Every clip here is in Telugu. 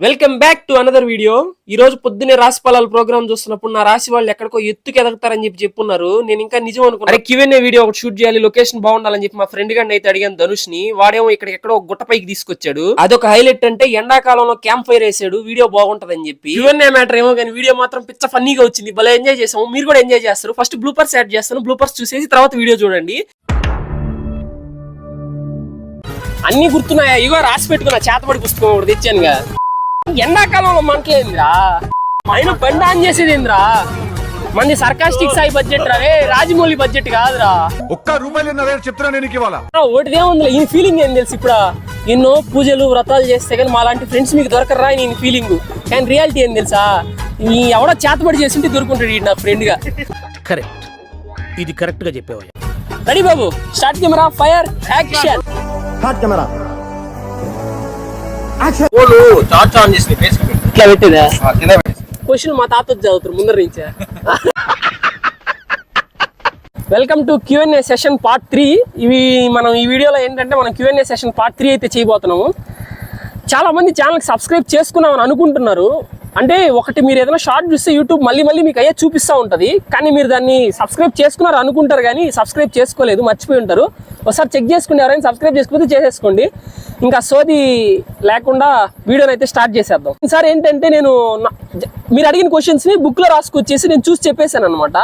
Welcome back to another video. ఈ రోజు పొద్దునే రాశి ఫలాల ప్రోగ్రామ్ చూస్తున్నప్పుడు నా రాశి వాళ్ళు ఎక్కడికో ఎత్తుకు ఎదగతారని చెప్పున్నారు. నేను ఇంకా నిజం అనుకున్నా. క్యూఎన్ఏ వీడియో ఒకటి షూట్ చేయాలి, లొకేషన్ బాగుండాలని చెప్పి మా ఫ్రెండ్ గారిని అయితే అడిగాను, ధనుష్ ని. వాడేమో ఇక్కడ ఎక్కడో గుట్టపైకి తీసుకొచ్చాడు. అదొక హైలైట్. అంటే ఎండాకాలంలో క్యాంప్ ఫైర్ వేసాడు, వీడియో బాగుంటదని చెప్పి. క్యూఎన్ఏ మ్యాటర్ ఏమో కానీ వీడియో మాత్రం పిచ్చ ఫన్నీగా వచ్చింది. భలే ఎంజాయ్ చేసాము. మీరు కూడా ఎంజాయ్ చేస్తారు. ఫస్ట్ బ్లూపర్స్ యాడ్ చేస్తాను, బ్లూపర్స్ చూసేసి తర్వాత వీడియో చూడండి. అన్ని గుర్తున్నాయా? ఇగో రాసి పెట్టుకున్నా, చేతపడి పుస్తకం ఒకటి తెచ్చానుగా. ఎండాకాలంలో మంటలేంద్రా, ఆయన బండి ఆన్ చేసేదేంద్రా. మంది సర్కాస్టిక్ సాయి బడ్జెట్ రా, రాజమౌళి బడ్జెట్ కాదురా. ఒకటిదేముంది, ఈయన ఫీలింగ్ ఏం తెలుసు. ఇప్పుడు ఎన్నో పూజలు వ్రతాలు చేస్తే కానీ మా లాంటి ఫ్రెండ్స్ మీకు దొరకరా ఈయన ఫీలింగ్. కానీ రియాలిటీ ఏం తెలుసా, ఈ ఎవడో చేతబడి చేసింటే దొరుకుంటాడు ఈ నా ఫ్రెండ్ గా. కరెక్ట్, ఇది కరెక్ట్ గా చెప్పేవా. రెడీ బాబు, start camera, fire, action. Start camera, ఇట్లా పెట్టేదా క్వశ్చన్ మా తాత చదువుతారు ముందర నుంచే. Welcome to Q and A session part 3. ఇవి మనం ఈ వీడియోలో ఏంటంటే మనం క్యూఎన్ఏ సెషన్ పార్ట్ 3 అయితే చేయబోతున్నాము. చాలా మంది ఛానల్కి సబ్స్క్రైబ్ చేసుకున్నామని అనుకుంటున్నారు. అంటే ఒకటి, మీరు ఏదైనా షార్ట్ చూస్తే యూట్యూబ్ మళ్ళీ మీకు అయ్యే చూపిస్తూ ఉంటుంది. కానీ మీరు దాన్ని సబ్స్క్రైబ్ చేసుకున్నారు అనుకుంటారు, కానీ సబ్స్క్రైబ్ చేసుకోలేదు, మర్చిపోయి ఉంటారు. ఒకసారి చెక్ చేసుకుని ఎవరైనా సబ్స్క్రైబ్ చేసుకోకపోతే చేసేసుకోండి. ఇంకా సోది లేకుండా వీడియోని అయితే స్టార్ట్ చేసేద్దాం. ఈసారి ఏంటంటే నేను మీరు అడిగిన క్వశ్చన్స్ని బుక్లో రాసుకొచ్చేసి నేను చూసి చెప్పేశాను అనమాట.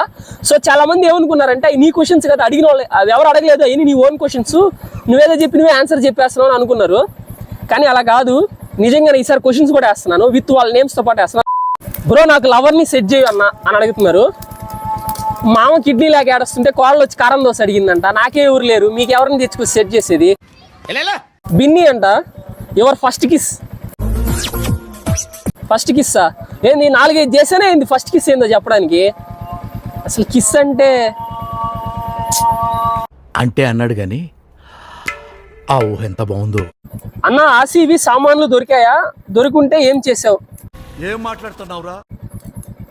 సో చాలా మంది ఏమనుకున్నారంటే నీ క్వశ్చన్స్ కదా అడిగిన వాళ్ళు, అది ఎవరు అడగలేదు, అయ్యి నీ ఓన్ క్వశ్చన్స్, నువ్వేదో చెప్పి నువ్వే ఆన్సర్ చెప్పేస్తున్నావు అని అనుకున్నారు. కానీ అలా కాదు, నిజంగా ఈసారి క్వశ్చన్స్ కూడా వేస్తున్నాను, విత్ వాళ్ళ నేమ్స్తో పాటు వేస్తున్నాను. బ్రో నాకు లవర్ని సెట్ చేయన్నా అని అడుగుతున్నారు. మామ కిడ్నీ లేక ఏడుస్తుంటే కోళ్ళు వచ్చి కారం దోశ అడిగిందంట. నాకే ఊరు లేరు, మీకు ఎవరిని తెచ్చుకొని సెట్ చేసేది. బిన్నీ అంట, యువర్ ఫస్ట్ కిస్. ఫస్ట్ కిస్సా ఏంది? 4-5 చేసేనే ఏంది ఫస్ట్ కిస్ ఏందో చెప్పడానికి. అసలు కిస్ అంటే అంటే అన్నాడు కానీ ఆ ఊహ ఎంత బాగుందో. అన్న ఆసివి సామాన్లు దొరికాయా? దొరికింటే ఏం చేసావు? ఏం మాట్లాడుతున్నావురా?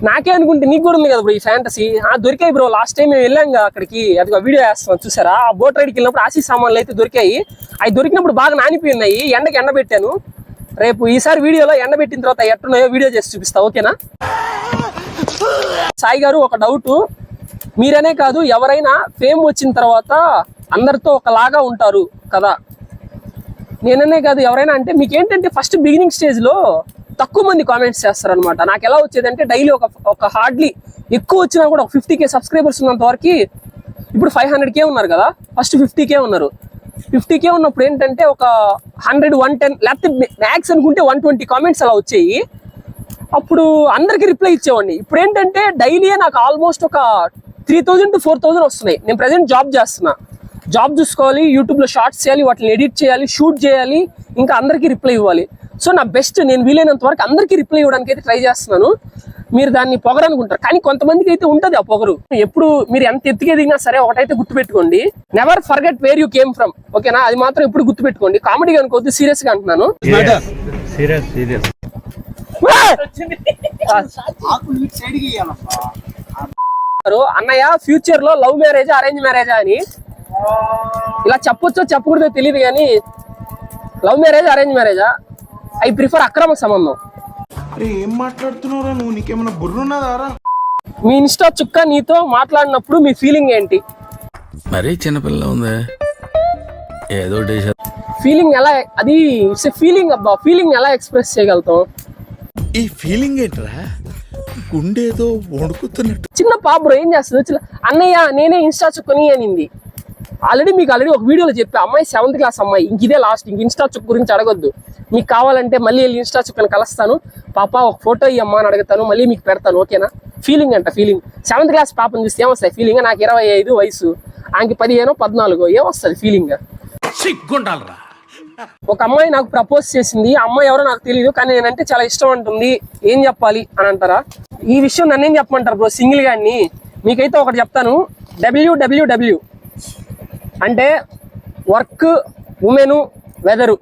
నాకే అనుకుంటే నీకు కూడా ఉంది కదా బ్రో ఈ ఫ్యాంటసీ. దొరికాయి బ్రో, లాస్ట్ టైం మేము వెళ్ళాం అక్కడికి, అది వీడియో వేస్తాం చూసారా. ఆ బోట్ రైడ్కి వెళ్ళినప్పుడు ఆసి సామాన్లు అయితే దొరికాయి. అవి దొరికినప్పుడు బాగా నానిపోయి ఉన్నాయి, ఎండకి ఎండబెట్టాను. రేపు ఈసారి వీడియోలో ఎండబెట్టిన తర్వాత ఎట్టున్నాయో వీడియో చేసి చూపిస్తా, ఓకేనా? సాయి గారు, ఒక డౌట్. మీరనే కాదు, ఎవరైనా ఫేమ్ వచ్చిన తర్వాత అందరితో ఒకలాగా ఉంటారు కదా. నేననే కాదు, ఎవరైనా అంటే మీకు ఏంటంటే ఫస్ట్ బిగినింగ్ స్టేజ్లో తక్కువ మంది కామెంట్స్ చేస్తారనమాట. నాకు ఎలా వచ్చేదంటే డైలీ ఒక హార్డ్లీ ఎక్కువ వచ్చినా కూడా ఒక 50K సబ్స్క్రైబర్స్ ఉన్నంత వరకు. ఇప్పుడు 500K ఉన్నారు కదా, ఫస్ట్ 50K ఉన్నారు. 50K ఉన్నప్పుడు ఏంటంటే ఒక 100, 110 లేకపోతే మ్యాక్స్ అనుకుంటే 120 కామెంట్స్ అలా వచ్చాయి. అప్పుడు అందరికీ రిప్లై ఇచ్చేవాడిని. ఇప్పుడు ఏంటంటే డైలీ నాకు ఆల్మోస్ట్ ఒక 3000 to 4000 వస్తున్నాయి. నేను ప్రజెంట్ జాబ్ చేస్తున్నా, జాబ్ చూసుకోవాలి, యూట్యూబ్లో షార్ట్స్ చేయాలి, వాటిని ఎడిట్ చేయాలి, షూట్ చేయాలి, ఇంకా అందరికీ రిప్లై ఇవ్వాలి. సో నా బెస్ట్, నేను వీలైనంత వరకు అందరికీ రిప్లై ఇవ్వడానికి అయితే ట్రై చేస్తున్నాను. మీరు దాన్ని పొగరనుకుంటారు, కానీ కొంతమందికి అయితే ఉంటుంది ఆ పొగరు. ఎప్పుడు మీరు ఎంత ఎత్తుకే దిగినా సరే ఒకటైతే గుర్తుపెట్టుకోండి, never forget where you came from, ఓకేనా? అది మాత్రం ఎప్పుడు గుర్తుపెట్టుకోండి. కామెడీగా అనుకోవద్దు, సీరియస్ గా అంటున్నాను. అన్నయ్య ఫ్యూచర్ లో లవ్ మ్యారేజా అరేంజ్ మ్యారేజా అని ఇలా చెప్పొచ్చో చెప్పకూడదో తెలియదు, కానీ లవ్ మ్యారేజ్ అరేంజ్ మ్యారేజా? ఐ ప్రిఫర్ అక్రమ సంబంధం. ఏం మాట్లాడుతున్నావురా నువ్వు? నీకేమైనా బుర్రున్నదారా? మీ ఇన్స్టా చుక్క నీతో మాట్లాడినప్పుడు మీ ఫీలింగ్ ఏంటి? మరీ చిన్నపిల్ల ఉంది ఏదో. ఫీలింగ్ ఎలా, అది ఫీలింగ్ అబ్బా, ఫీలింగ్ ఎలా ఎక్స్ప్రెస్ చేయగలుగుతాం? ఈ ఫీలింగ్ ఏంట్రా? గుండేదో వణుకుతున్నట్టు. చిన్న పాప ఏం చేస్తుంది, అన్నయ్య నేనే ఇన్స్టా చుక్కని అనింది. ఆల్రెడీ ఒక వీడియోలో చెప్పా, అమ్మాయి 7th క్లాస్ అమ్మాయి, ఇంక ఇదే లాస్ట్, ఇంక ఇన్స్టా చుక్క గురించి అడగొద్దు. మీకు కావాలంటే మళ్ళీ వెళ్ళి ఇన్స్టా చుక్కని కలుస్తాను, పాప ఒక ఫోటో ఇయ్యమ్మా అని అడుగుతాను, మళ్ళీ మీకు పెడతాను, ఓకేనా? ఫీలింగ్ అంట, ఫీలింగ్. 7th క్లాస్ పాపని చూస్తే ఏమొస్తాయి ఫీలింగ్? నాకు 25 వయసు, ఆమెకి 15, 14, ఏమొస్తుంది ఫీలింగ్? ఒక అమ్మాయి నాకు ప్రపోజ్ చేసింది, ఆ అమ్మాయి ఎవరో నాకు తెలియదు, కానీ నేనంటే చాలా ఇష్టం అంటుంది. ఏం చెప్పాలి అని అంటారా? ఈ విషయం నన్నేం చెప్పమంటారు బ్రో, సింగిల్ గాని? మీకైతే ఒకటి చెప్తాను, WWW అంటే వర్క్, ఉమెను, వెదరు,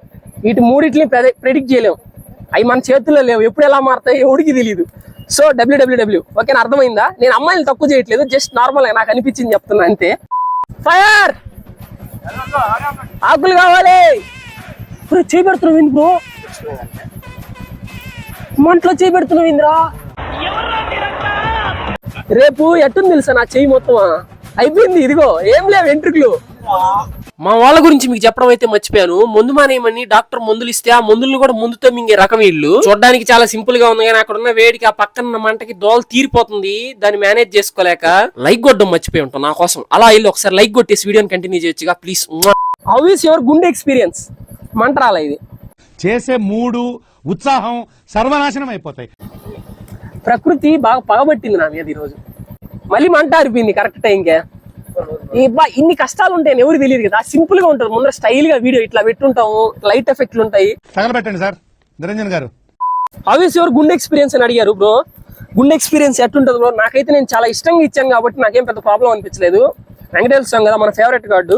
వీటి మూడింటిని ప్రెడిక్ట్ చేయలేము. అవి మన చేతుల్లో లేవు, ఎప్పుడు ఎలా మారుతాయి ఎవరికి తెలియదు. సో WWW, ఓకేనా? అర్థమైందా? నేను అమ్మాయిలు తక్కువ చేయట్లేదు, జస్ట్ నార్మల్గా నాకు అనిపించింది చెప్తున్నా అంతే. ఫైర్, ఆకులు కావాలి. చేపెడుతున్నావు బ్రో. మంటలో చేయి పెడుతున్నావు ఇంద్రా. రేపు ఎట్టుంది తెలుసా నా చెయ్యి మొత్తం అయిపోయింది. ఇదిగో ఏం లేవు వెంట్రుకలు. మా వాళ్ళ గురించి మీకు చెప్పడం అయితే మర్చిపోయాను. మందు మానేయమని డాక్టర్ మందులు ఇస్తే ఆ మందులను కూడా ముందుతో మింగే రకం వీళ్ళు. చూడడానికి చాలా సింపుల్ గా ఉంది కానీ అక్కడ ఉన్న వేడికి ఆ పక్కన మంటకి దోల తీరిపోతుంది. దాన్ని మేనేజ్ చేసుకోలేక లైక్ కొట్టడం మర్చిపోయి ఉంటాం. నా కోసం అలా ఇల్లు ఒకసారి లైక్ కొట్టేసి వీడియోని కంటిన్యూ చేయొచ్చుగా ప్లీజ్. హౌ ఈస్ యువర్ గుండె ఎక్స్పీరియన్స్? మంట రాలా ఇది చేసే మూడు ఉత్సాహం సర్వనాశనం అయిపోతాయి. ప్రకృతి బాగా పగబట్టింది నా మీద ఈరోజు. మళ్ళీ మంట ఆరిపోయింది కరెక్ట్ టైంకే. ఇన్ని కష్టాలు ఉంటాయని ఎవరు తెలియదు కదా. సింపుల్ గా ఉంటుంది. ముందర స్టైల్ గా వీడియో ఇట్లా పెట్టుంటాము, లైట్ ఎఫెక్ట్లు ఉంటాయి. తగలబెట్టండి సార్ నిరంజన్ గారు. హౌ ఈస్ యువర్ గుండె ఎక్స్పీరియన్స్ అని అడిగారు బ్రో. గుండె ఎక్స్పీరియన్స్ ఎట్టుంటది బ్రో? నాకైతే నేను చాలా ఇష్టంగా ఇచ్చాను కాబట్టి నాకేం పెద్ద ప్రాబ్లం అనిపించలేదు. వెంకటేశ్వర స్వామి కదా మన ఫేవరెట్ గార్డు.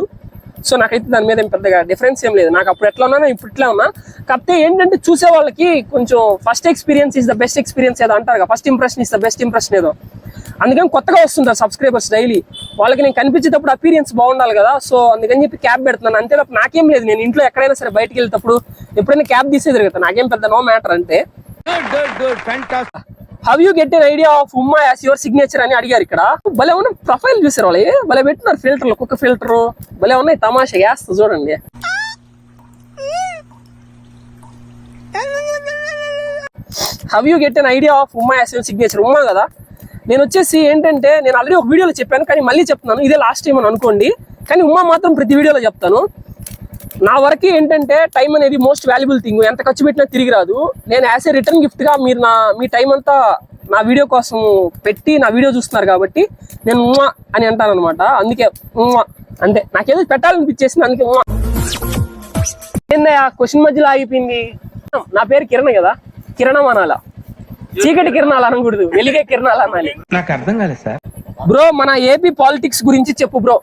సో నాకైతే దాని మీద ఏం పెద్దగా డిఫరెన్స్ ఏం లేదు. నాకు అప్పుడు ఎట్లా ఉన్నా ఇప్పుడు ఇట్లా ఉన్నా. కాకపోతే ఏంటంటే చూసే వాళ్ళకి కొంచెం first experience is the best experience ఏదో అంటారు కదా, first impression is the best impression ఏదో. అందుకని కొత్తగా వస్తుంటారు సబ్స్క్రైబర్స్ డైలీ. వాళ్ళకి నేను కనిపించేటప్పుడు అపీరియన్స్ బాగుండాలి కదా. సో అందుకని చెప్పి క్యాబ్ పెడుతున్నాను. అంతే తప్ప నాకేం లేదు. నేను ఇంట్లో ఎక్కడైనా సరే బయటకు వెళ్తేటప్పుడు ఎప్పుడైనా క్యాబ్ తీసే తిరుగుతాను. నాకేం పెద్ద నో మ్యాటర్ అంటే. How you get an idea of ఉమ్మా యాస్ యువర్ సిగ్నేచర్ అని అడిగారు ఇక్కడ. భలే ఉన్న ప్రొఫైల్ చూసారు వాళ్ళు, భలే పెట్టినారు ఫిల్టర్లు, ఒక్కొక్క ఫిల్టర్ భలే ఉన్నాయి. తమాషా వేస్తా చూడండి. How you get an idea of ఉమ్మా యాస్ యువర్ సిగ్నేచర్? ఉమ్మా కదా. నేను వచ్చేసి ఏంటంటే నేను ఆల్రెడీ ఒక వీడియోలో చెప్పాను కానీ మళ్ళీ చెప్తున్నాను. ఇదే లాస్ట్ టైం అని అనుకోండి. కానీ ఉమ్మా మాత్రం ప్రతి వీడియోలో చెప్తాను. నా వరకు ఏంటంటే టైం అనేది మోస్ట్ వాల్యుబుల్ థింగ్. ఎంత ఖర్చు పెట్టినా తిరిగి రాదు. నేను యాజ్ ఏ రిటర్న్ గిఫ్ట్ గా మీరు మీ టైం అంతా నా వీడియో కోసం పెట్టి నా వీడియో చూస్తున్నారు కాబట్టి నేను ఉమ్మా అని అంటాను అనమాట. అందుకే ఉమ్మా అంటే నాకేదో పెట్టాలనిపించేసింది, అందుకే ఉమ్మా. ఏందా ఆ క్వశ్చన్ మధ్యలో ఆగిపోయింది? నా పేరు కిరణ్ కదా, కిరణం అనాలా, చీకటి కిరణాలు అనకూడదు, వెలిగే కిరణాలు అనాలి. నాకు అర్థం కాలేదు సార్. బ్రో మన ఏపీ పాలిటిక్స్ గురించి చెప్పు బ్రో.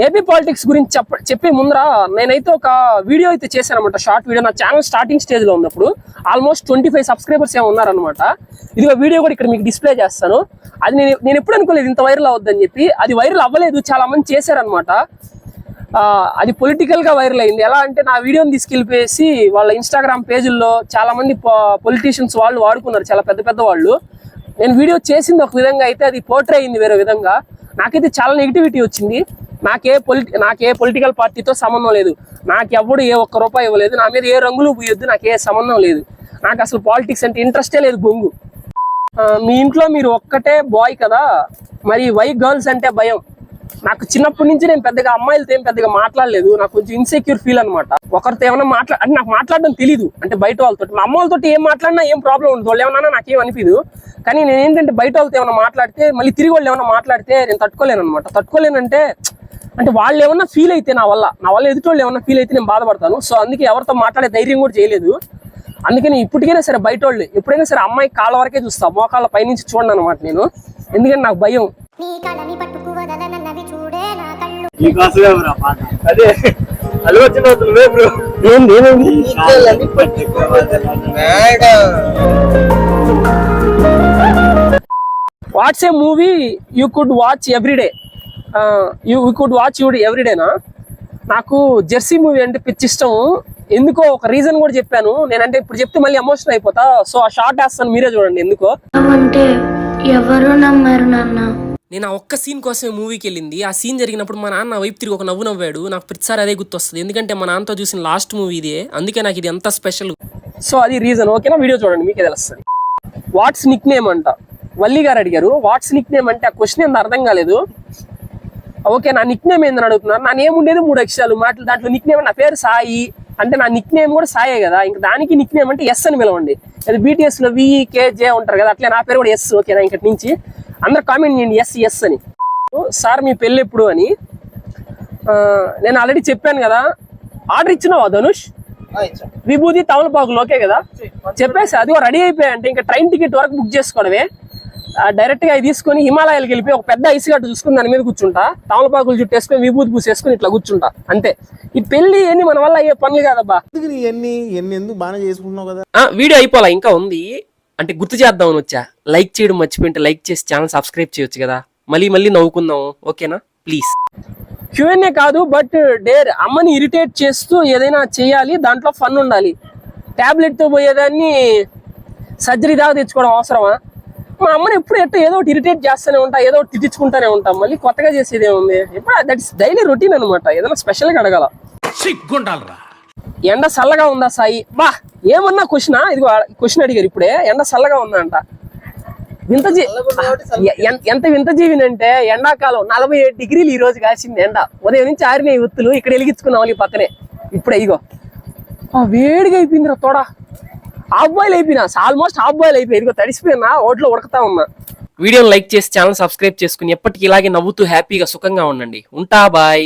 ఏపీ పాలిటిక్స్ గురించి చెప్పే ముందర నేనైతే ఒక వీడియో అయితే చేశాను అనమాట, షార్ట్ వీడియో. నా ఛానల్ స్టార్టింగ్ స్టేజ్ లో ఉన్నప్పుడు ఆల్మోస్ట్ 25 సబ్స్క్రైబర్స్ ఏమో ఉన్నారనమాట. ఇదిగో వీడియో కూడా ఇక్కడ మీకు డిస్ప్లే చేస్తాను. అది నేను ఎప్పుడు అనుకోలేదు ఇంత వైరల్ అవుద్దని చెప్పి. అది వైరల్ అవ్వలేదు, చాలా మంది చేశారనమాట. అది పొలిటికల్ గా వైరల్ అయింది. ఎలా అంటే నా వీడియోని తీసుకెళ్లిపోయేసి వాళ్ళ ఇన్స్టాగ్రామ్ పేజీల్లో చాలా మంది పొలిటీషియన్స్ వాళ్ళు వాడుకున్నారు, చాలా పెద్ద పెద్ద వాళ్ళు. నేను వీడియో చేసింది ఒక విధంగా అయితే అది పోర్ట్రే అయింది వేరే విధంగా. నాకైతే చాలా నెగిటివిటీ వచ్చింది. నాకే పొలిటికల్ పార్టీతో సంబంధం లేదు. నాకు ఎవడు ఏ ఒక్క రూపాయి ఇవ్వలేదు. నా మీద ఏ రంగులు పూయొద్దు, నాకు ఏ సంబంధం లేదు. నాకు అసలు పాలిటిక్స్ అంటే ఇంట్రెస్టే లేదు, బొంగు. మీ ఇంట్లో మీరు ఒక్కటే బాయ్ కదా, మరి వై గర్ల్స్ అంటే భయం? నాకు చిన్నప్పటి నుంచి నేను పెద్దగా అమ్మాయిలతో ఏం పెద్దగా మాట్లాడలేదు. నాకు కొంచెం ఇన్సెక్యూర్ ఫీల్ అనమాట. ఒకరితో ఏమైనా అంటే నాకు మాట్లాడడం తెలీదు. అంటే బయట వాళ్ళతో, మా అమ్మ వాళ్ళతో ఏం మాట్లాడినా ఏం ప్రాబ్లం ఉండదు, వాళ్ళు ఏమన్నా నాకేం అనిపించదు. కానీ నేను ఏంటంటే బయట వాళ్ళతో ఏమైనా మాట్లాడితే, మళ్ళీ తిరిగి వాళ్ళు ఏమైనా మాట్లాడితే నేను తట్టుకోలేను అనమాట. తట్టుకోలేనంటే అంటే వాళ్ళు ఏమన్నా ఫీల్ అయితే నా వల్ల ఎదుటి వాళ్ళు ఏమన్నా ఫీల్ అయితే నేను బాధపడతాను. సో అందుకే ఎవరితో మాట్లాడే ధైర్యం కూడా చేయలేదు. అందుకని ఇప్పటికైనా సరే బయట వాళ్ళు ఎప్పుడైనా సరే అమ్మాయి కాళ్ళ వరకే చూస్తా, మోకాళ్ళ పైనుంచి చూడండి అనమాట నేను. ఎందుకంటే నాకు భయం. What's a movie you could watch everyday? You could watch ఎవ్రీడేనా? నాకు జెర్సీ మూవీ అంటే పిచ్చి ఇష్టం. ఎందుకో ఒక రీజన్ కూడా చెప్పాను నేనంటే, ఇప్పుడు చెప్తే మళ్ళీ ఎమోషన్ అయిపోతా. సో ఆ షార్ట్ వేస్తాను, మీరే చూడండి ఎందుకో. ఎవరు నమ్మరు నాన్న. నేను ఆ ఒక్క సీన్ కోసమే మూవీకి వెళ్ళింది. ఆ సీన్ జరిగినప్పుడు మా నాన్న వైపు తిరిగి ఒక నవ్వు నవ్వాడు. నాకు ప్రతిసారి అదే గుర్తొస్తుంది, ఎందుకంటే మా నాన్నతో చూసిన లాస్ట్ మూవీ ఇదే. అందుకే నాకు ఇది ఎంత స్పెషల్. సో అది రీజన్. ఓకేనా, వీడియో చూడండి మీకే తెలుస్తుంది. వాట్స్ నిక్ నేమ్ అంట వల్లి గారు అడిగారు. వాట్స్ నిక్ నేమ్ అంటే ఆ క్వశ్చన్ ఎంత అర్థం కాలేదు. ఓకే, నా నిక్ నేమ్ ఏందని అడుగుతున్నారు. నా నేమ్ ఉండేది 3 అక్షరాలు మాటలు. దాంట్లో నిక్ నేమ్, నా పేరు సాయి అంటే నా నిక్ నేమ్ కూడా సాయే కదా. ఇంకా దానికి నిక్ నేమ్ అంటే ఎస్ అని పిలవండి. అది BTS లో VKJ ఉంటారు కదా, అట్లే నా పేరు కూడా ఎస్. ఓకేనా, ఇంకటి నుంచి అందరు కామెంట్ చేయండి ఎస్ అని. సార్ మీ పెళ్ళి ఎప్పుడు అని. నేను ఆల్రెడీ చెప్పాను కదా. ఆర్డర్ ఇచ్చినావా ధనుష్? విభూతి తమలపాకులు ఓకే కదా చెప్పేసి అది రెడీ అయిపోయాయంటే ఇంకా ట్రైన్ టికెట్ వరకు బుక్ చేసుకోవడమే. డైరెక్ట్ గా అది తీసుకొని హిమాలయాలకు వెళ్ళిపోయి ఒక పెద్ద ఐస్ గడ్డ చూసుకుని దాని మీద కూర్చుంటా, తమలపాకులు చుట్టేసుకొని విభూతి పూసేసుకుని ఇట్లా కూర్చుంటా అంతే. ఈ పెళ్లి ఎన్ని మన వల్ల అయ్యే పనులు కాదబ్బా. ఎందుకు బాగా చేసుకుంటున్నావు కదా. వీడియో అయిపోవాలా, ఇంకా ఉంది. అంటే గుర్తు చేద్దామని వచ్చా. లైక్ చేయడం మర్చిపోయింటే లైక్ చేసి ఛానల్ సబ్స్క్రైబ్ చేయొచ్చు కదా. మళ్ళీ నవ్వుకుందాం, ఓకేనా ప్లీజ్. Q&A కాదు, బట్ డేర్. అమ్మని ఇరిటేట్ చేస్తూ ఏదైనా చేయాలి, దాంట్లో ఫన్ ఉండాలి. టాబ్లెట్ తో పోయేదాన్ని సర్జరీ దాకా తెచ్చుకోవడం అవసరమా? మా అమ్మని ఎప్పుడు ఏదో ఒకటి ఇరిటేట్ చేస్తూనే ఉంటా, ఏదో ఒకటి తిట్టించుకుంటూనే ఉంటాం. మళ్ళీ కొత్తగా చేసేది ఏముంది? ఎప్పుడు దట్ ఇస్ డైలీ రొటీన్ అనమాట. ఏదైనా స్పెషల్గా అడగాల. ఎండ చల్లగా ఉందా సాయి? బా ఏమన్నా క్వశ్చనా? ఇదిగో క్వశ్చన్ అడిగారు ఇప్పుడే. ఎండ చల్లగా ఉందా అంట. ఎంత వింత జీవినంటే ఎండాకాలం 47 డిగ్రీలు ఈ రోజు కాసింది ఎండ. ఉదయం నుంచి ఆరినాయి ఒత్తులు ఇక్కడ వెలిగించుకున్నాం ఈ పక్కనే. ఇప్పుడే ఇగో వేడిగా అయిపోయింది రా తోడా. హాఫ్ బాయిల్ అయిపోయినా, ఆల్మోస్ట్ హాఫ్ బాయిల్ అయిపోయి ఇదిగో తడిసిపోయినా, ఓట్లో ఉడకతా ఉన్నా. వీడియోని లైక్ చేసి ఛానల్ సబ్స్క్రైబ్ చేసుకుని ఎప్పటికీ ఇలాగే నవ్వుతూ హ్యాపీగా సుఖంగా ఉండండి. ఉంటా బాయ్.